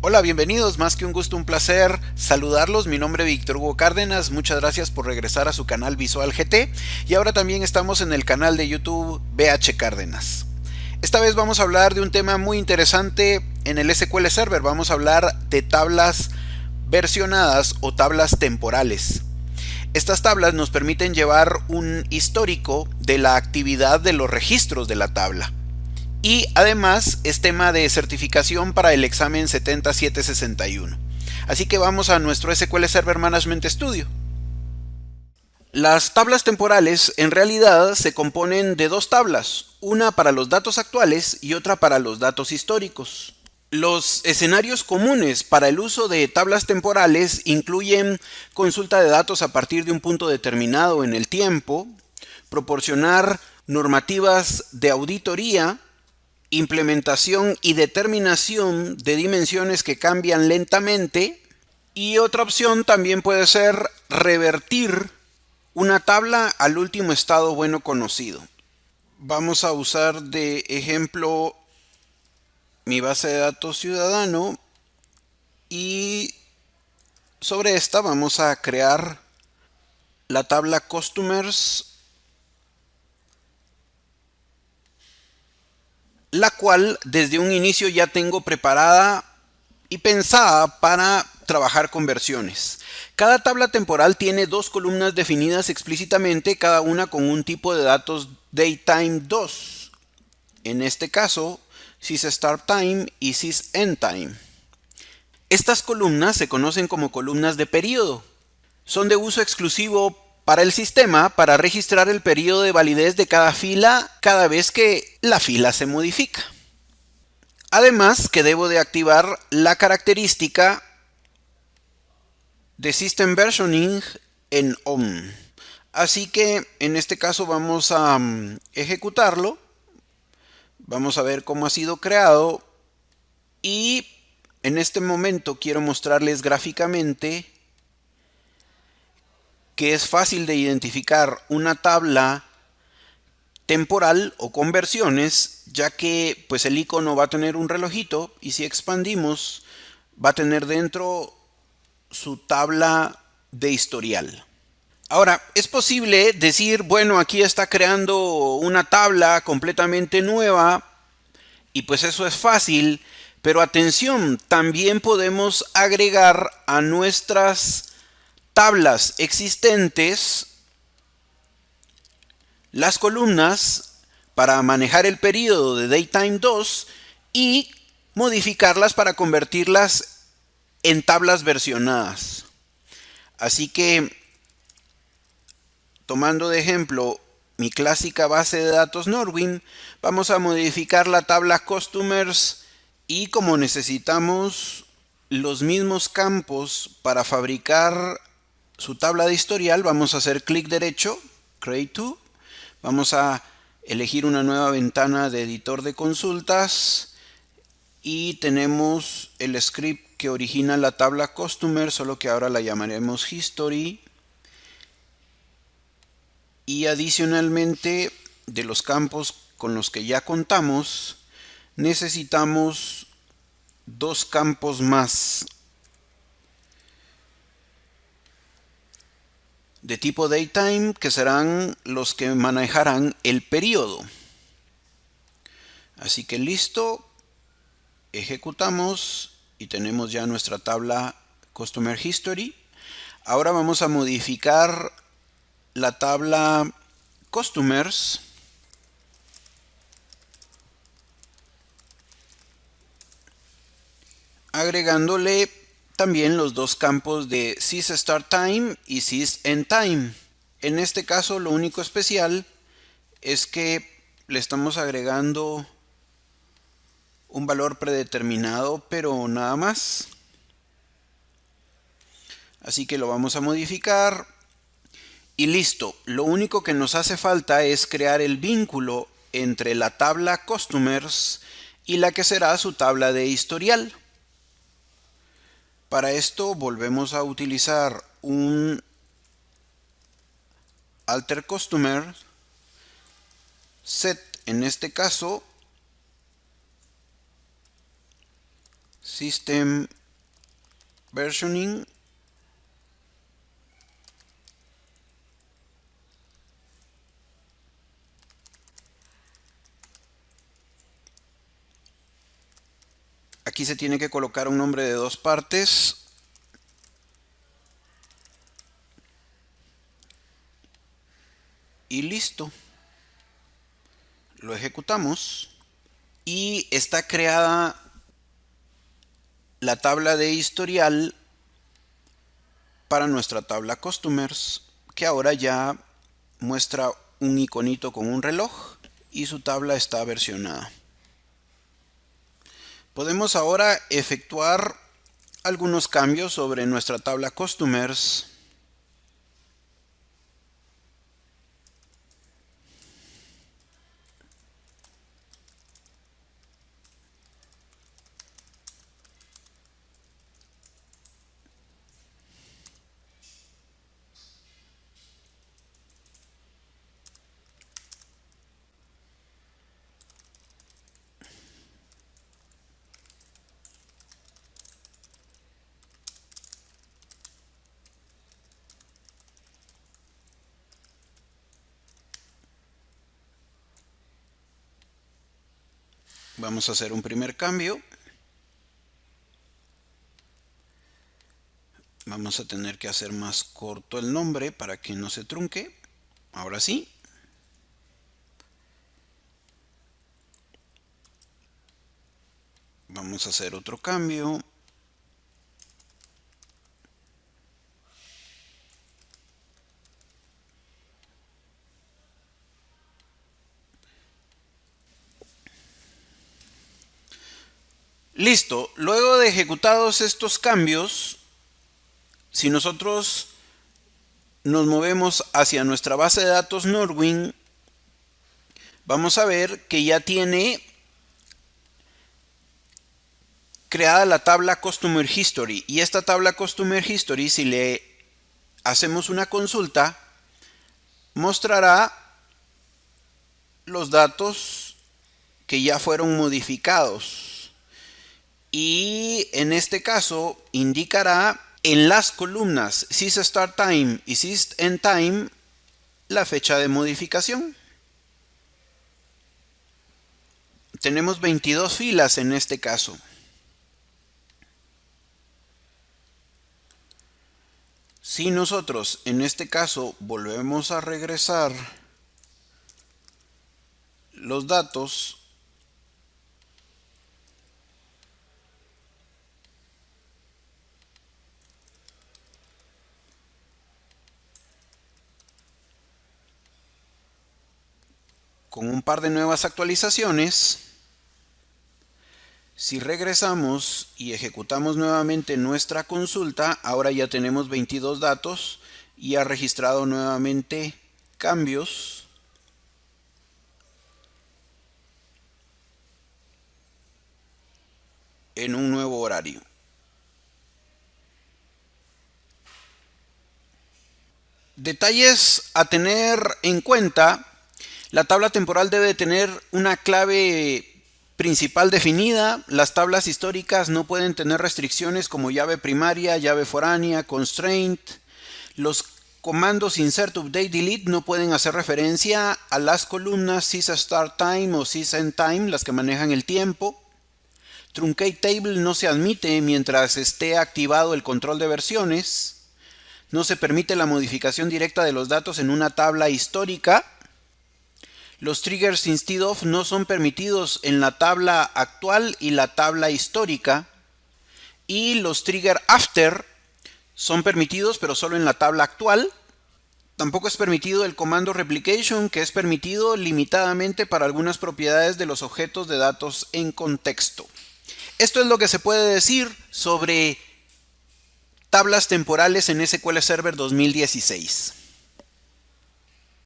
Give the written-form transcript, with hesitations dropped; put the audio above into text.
Hola, bienvenidos, más que un gusto, un placer saludarlos. Mi nombre es Víctor Hugo Cárdenas, muchas gracias por regresar a su canal Visual GT y ahora también estamos en el canal de YouTube BH Cárdenas. Esta vez vamos a hablar de un tema muy interesante en el SQL Server, vamos a hablar de tablas versionadas o tablas temporales. Estas tablas nos permiten llevar un histórico de la actividad de los registros de la tabla. Y además es tema de certificación para el examen 70761. Así que vamos a nuestro SQL Server Management Studio. Las tablas temporales en realidad se componen de dos tablas, una para los datos actuales y otra para los datos históricos. Los escenarios comunes para el uso de tablas temporales incluyen consulta de datos a partir de un punto determinado en el tiempo, proporcionar normativas de auditoría, implementación y determinación de dimensiones que cambian lentamente, y otra opción también puede ser revertir una tabla al último estado bueno conocido. Vamos a usar de ejemplo mi base de datos ciudadano y sobre esta vamos a crear la tabla customers, la cual desde un inicio ya tengo preparada y pensada para trabajar con versiones. Cada tabla temporal tiene dos columnas definidas explícitamente, cada una con un tipo de datos datetime2. En este caso, sysStartTime y sysEndTime. Estas columnas se conocen como columnas de periodo. Son de uso exclusivo para el sistema para registrar el periodo de validez de cada fila cada vez que la fila se modifica. Además que debo de activar la característica de System Versioning en ON. Así que en este caso vamos a ejecutarlo. Vamos a ver cómo ha sido creado. Y en este momento quiero mostrarles gráficamente que es fácil de identificar una tabla temporal o conversiones, ya que pues el icono va a tener un relojito y si expandimos va a tener dentro su tabla de historial. Ahora, es posible decir, bueno, aquí está creando una tabla completamente nueva y pues eso es fácil, pero atención, también podemos agregar a nuestras tablas existentes las columnas para manejar el periodo de datetime2 y modificarlas para convertirlas en tablas versionadas. Así que, tomando de ejemplo mi clásica base de datos Norwin, vamos a modificar la tabla Customers y como necesitamos los mismos campos para fabricar su tabla de historial, vamos a hacer clic derecho, Create To. Vamos a elegir una nueva ventana de editor de consultas y tenemos el script que origina la tabla Customer, solo que ahora la llamaremos History. Y adicionalmente de los campos con los que ya contamos, necesitamos dos campos más de tipo datetime que serán los que manejarán el periodo. Así que listo, ejecutamos y tenemos ya nuestra tabla Customer History. Ahora vamos a modificar la tabla Customers agregándole también los dos campos de sysStartTime y sysEndTime. En este caso lo único especial es que le estamos agregando un valor predeterminado, pero nada más. Así que lo vamos a modificar y listo. Lo único que nos hace falta es crear el vínculo entre la tabla Customers y la que será su tabla de historial. Para esto volvemos a utilizar un alter customer set, en este caso System versioning. Aquí se tiene que colocar un nombre de 2 partes. Y listo. Lo ejecutamos. Y está creada la tabla de historial para nuestra tabla Customers, que ahora ya muestra un iconito con un reloj y su tabla está versionada. Podemos ahora efectuar algunos cambios sobre nuestra tabla Customers. Vamos a hacer un primer cambio. Vamos a tener que hacer más corto el nombre para que no se trunque. Ahora sí. Vamos a hacer otro cambio. Listo. Luego de ejecutados estos cambios, si nosotros nos movemos hacia nuestra base de datos Nordwind, vamos a ver que ya tiene creada la tabla Customer History. Y esta tabla Customer History, si le hacemos una consulta, mostrará los datos que ya fueron modificados. Y en este caso indicará en las columnas SysStartTime y SysEndTime la fecha de modificación. Tenemos 22 filas en este caso. Si nosotros en este caso volvemos a regresar los datos, con un par de nuevas actualizaciones, si regresamos y ejecutamos nuevamente nuestra consulta, ahora ya tenemos 22 datos y ha registrado nuevamente cambios. En un nuevo horario. Detalles a tener en cuenta. La tabla temporal debe tener una clave principal definida. Las tablas históricas no pueden tener restricciones como llave primaria, llave foránea, constraint. Los comandos insert, update, delete no pueden hacer referencia a las columnas SysStartTime o SysEndTime, las que manejan el tiempo. Truncate Table no se admite mientras esté activado el control de versiones. No se permite la modificación directa de los datos en una tabla histórica. Los triggers instead of no son permitidos en la tabla actual y la tabla histórica. Y los trigger after son permitidos pero solo en la tabla actual. Tampoco es permitido el comando replication, que es permitido limitadamente para algunas propiedades de los objetos de datos en contexto. Esto es lo que se puede decir sobre tablas temporales en SQL Server 2016.